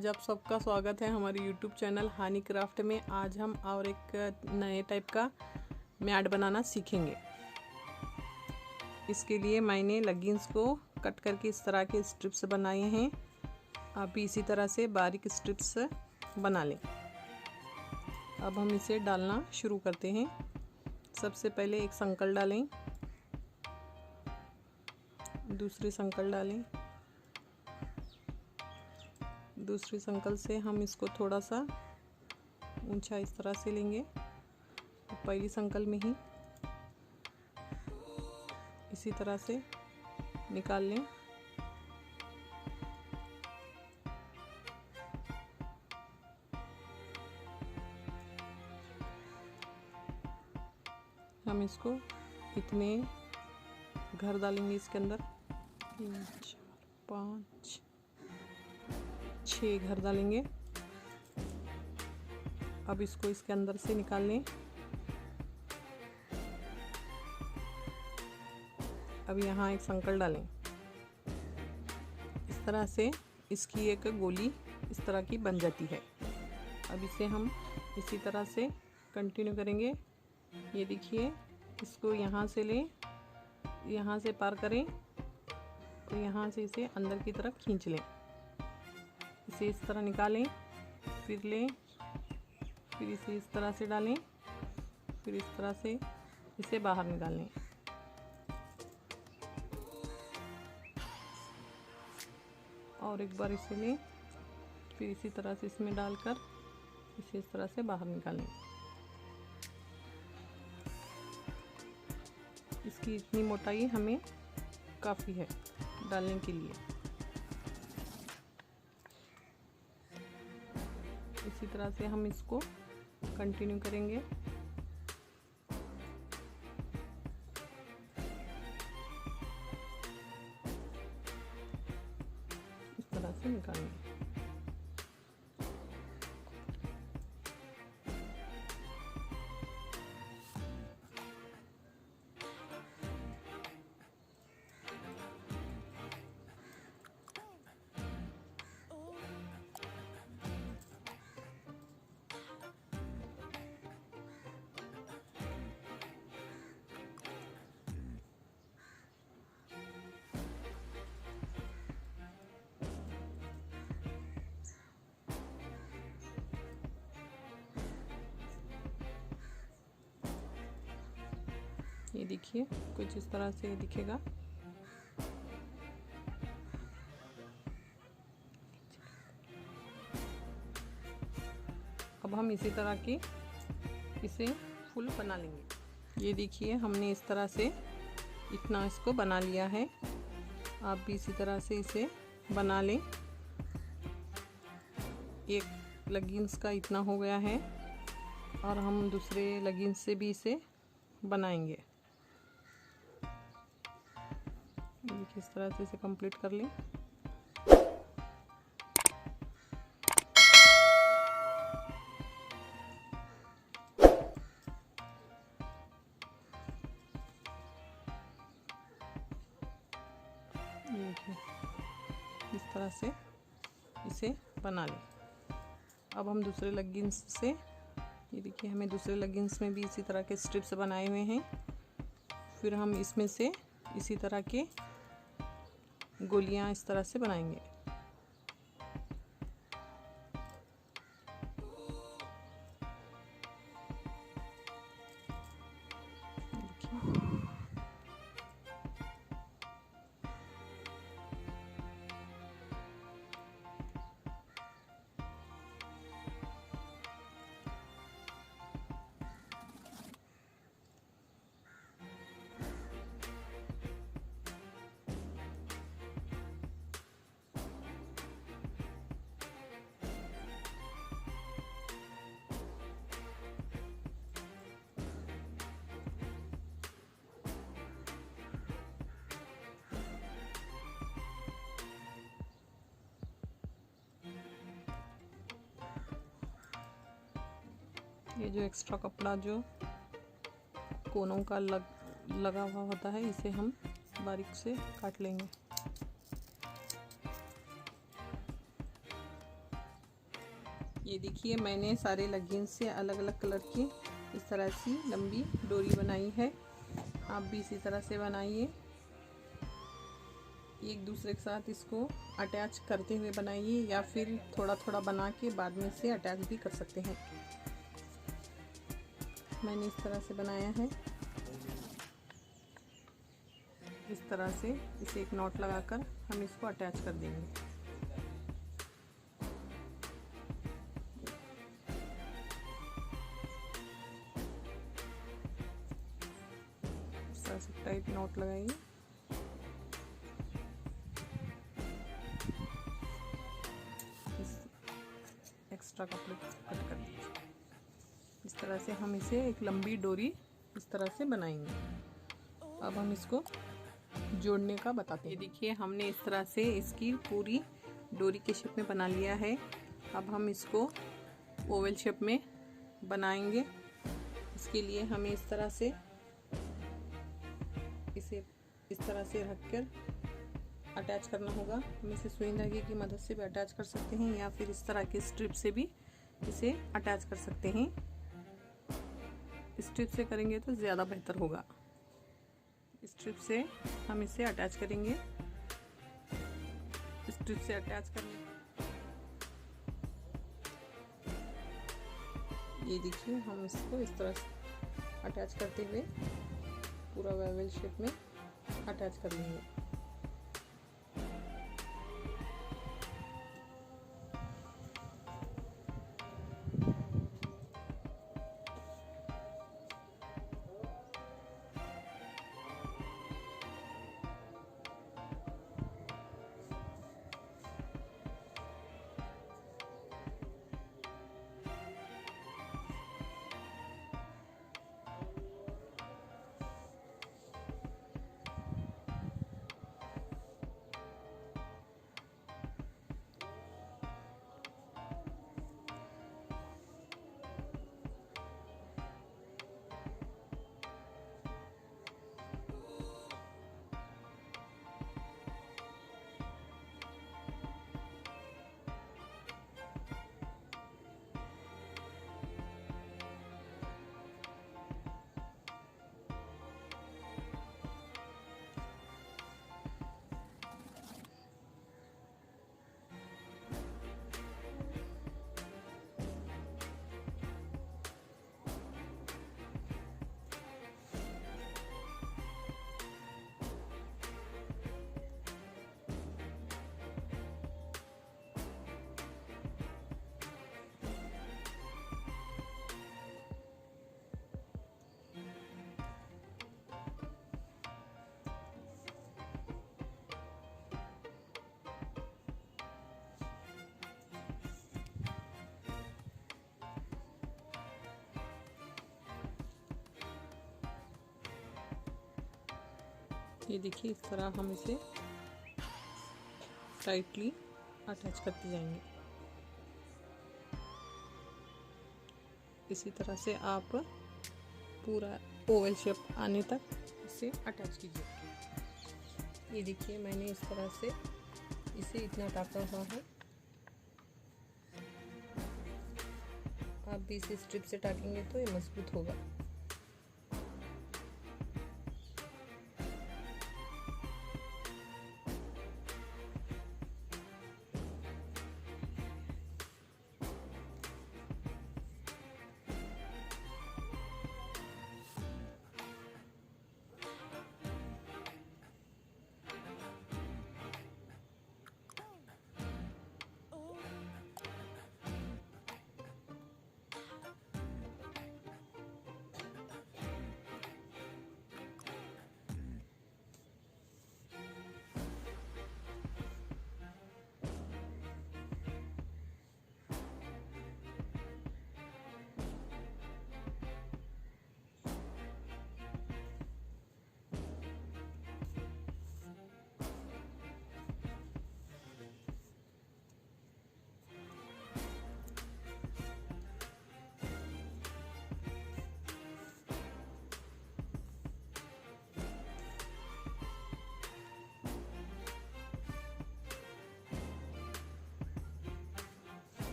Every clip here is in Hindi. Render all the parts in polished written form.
आज आप सबका स्वागत है हमारे YouTube चैनल हानी क्राफ्ट में। आज हम और एक नए टाइप का मैट बनाना सीखेंगे। इसके लिए मैंने लेगिंग्स को कट करके इस तरह के स्ट्रिप्स बनाए हैं। आप भी इसी तरह से बारीक स्ट्रिप्स बना लें। अब हम इसे डालना शुरू करते हैं। सबसे पहले एक संकल डालें, दूसरी संकल डालें, दूसरी संकल से हम इसको थोड़ा सा ऊंचा इस तरह से लेंगे। तो पहली संकल में ही इसी तरह से निकाल लें। हम इसको इतने घर डालेंगे इसके अंदर, 3 4 5 6 घर डालेंगे। अब इसको इसके अंदर से निकाल लें। अब यहाँ एक संकल डालें। इस तरह से इसकी एक गोली इस तरह की बन जाती है। अब इसे हम इसी तरह से कंटिन्यू करेंगे। ये देखिए, इसको यहाँ से लें, यहाँ से पार करें और यहाँ से इसे अंदर की तरफ खींच लें। इसे इस तरह निकालें, फिर लें, फिर इसे इस तरह से डालें, फिर इस तरह से इसे बाहर निकालें। और एक बार इसे लें, फिर इसी तरह से इसमें डालकर इसे इस तरह से बाहर निकालें। इसकी इतनी मोटाई हमें काफ़ी है डालने के लिए। इसी तरह से हम इसको कंटिन्यू करेंगे। इस तरह से निकालेंगे। ये देखिए, कुछ इस तरह से दिखेगा। अब हम इसी तरह की इसे फुल बना लेंगे। ये देखिए, हमने इस तरह से इतना इसको बना लिया है। आप भी इसी तरह से इसे बना लें। एक लेगिंग्स का इतना हो गया है और हम दूसरे लेगिंग्स से भी इसे बनाएंगे। इस तरह से इसे कंप्लीट कर लें। इस तरह से इसे बना लें। अब हम दूसरे लेगिंग्स से, ये देखिए, हमें दूसरे लेगिंग्स में भी इसी तरह के स्ट्रिप्स बनाए हुए हैं। फिर हम इसमें से इसी तरह के गोलियां इस तरह से बनाएंगे। ये जो एक्स्ट्रा कपड़ा जो कोनों का लगा हुआ होता है, इसे हम बारीक से काट लेंगे। ये देखिए मैंने सारे लेगिंग्स से अलग अलग कलर की इस तरह से लंबी डोरी बनाई है। आप भी इसी तरह से बनाइए, एक दूसरे के साथ इसको अटैच करते हुए बनाइए या फिर थोड़ा थोड़ा बना के बाद में से अटैच भी कर सकते हैं। मैंने इस तरह से बनाया है। इस तरह से इसे एक नॉट लगाकर हम इसको अटैच कर देंगे। इस तरह से टाइट नॉट लगाइए। एक्स्ट्रा कपड़े कट कर दीजिए। इस तरह से हम इसे एक लंबी डोरी इस तरह से बनाएंगे। अब हम इसको जोड़ने का बताते हैं। ये देखिए हमने इस तरह से इसकी पूरी डोरी के शेप में बना लिया है। अब हम इसको ओवल शेप में बनाएंगे। इसके लिए हमें इस तरह से इसे इस तरह से रखकर अटैच करना होगा। हम इसे सुई धागे की मदद से भी अटैच कर सकते हैं या फिर इस तरह के स्ट्रिप से भी इसे अटैच कर सकते हैं। स्ट्रिप से करेंगे तो ज़्यादा बेहतर होगा। स्ट्रिप से हम इसे अटैच करेंगे। स्ट्रिप से अटैच करने ये देखिए हम इसको इस तरह से अटैच करते हुए पूरा वेवल शेप में अटैच कर लेंगे। ये देखिए इस तरह हम इसे टाइटली अटैच करते जाएंगे। इसी तरह से आप पूरा ओवल शेप आने तक इसे अटैच कीजिए। ये देखिए मैंने इस तरह से इसे इतना टाका हुआ है। आप भी इसे स्ट्रिप से टाकेंगे तो ये मजबूत होगा।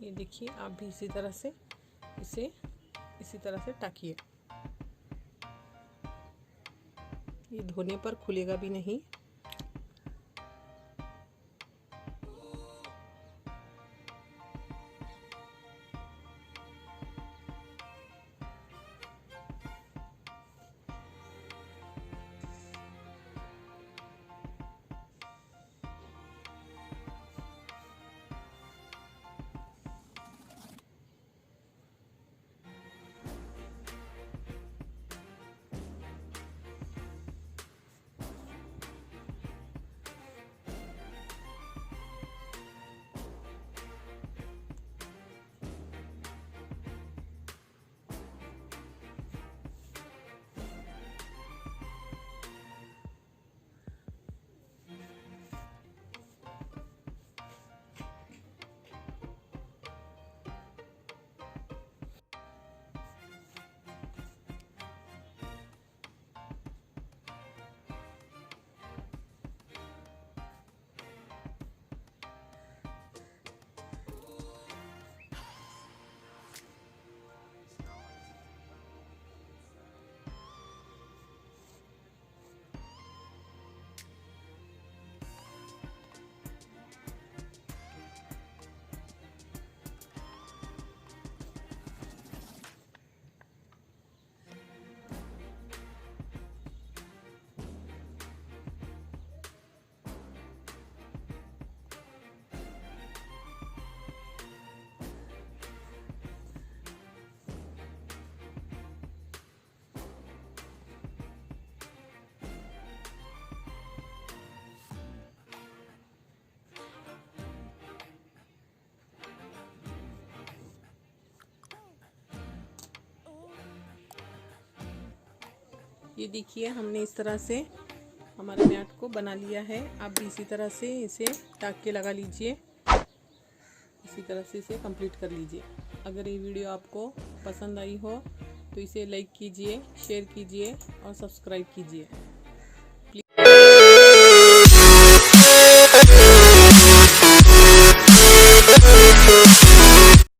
ये देखिए, आप भी इसी तरह से इसे इसी तरह से टाकिए। ये धोने पर खुलेगा भी नहीं। ये देखिए, हमने इस तरह से हमारे मैट को बना लिया है। आप भी इसी तरह से इसे टाक के लगा लीजिए। इसी तरह से इसे कंप्लीट कर लीजिए। अगर ये वीडियो आपको पसंद आई हो तो इसे लाइक कीजिए, शेयर कीजिए और सब्सक्राइब कीजिए।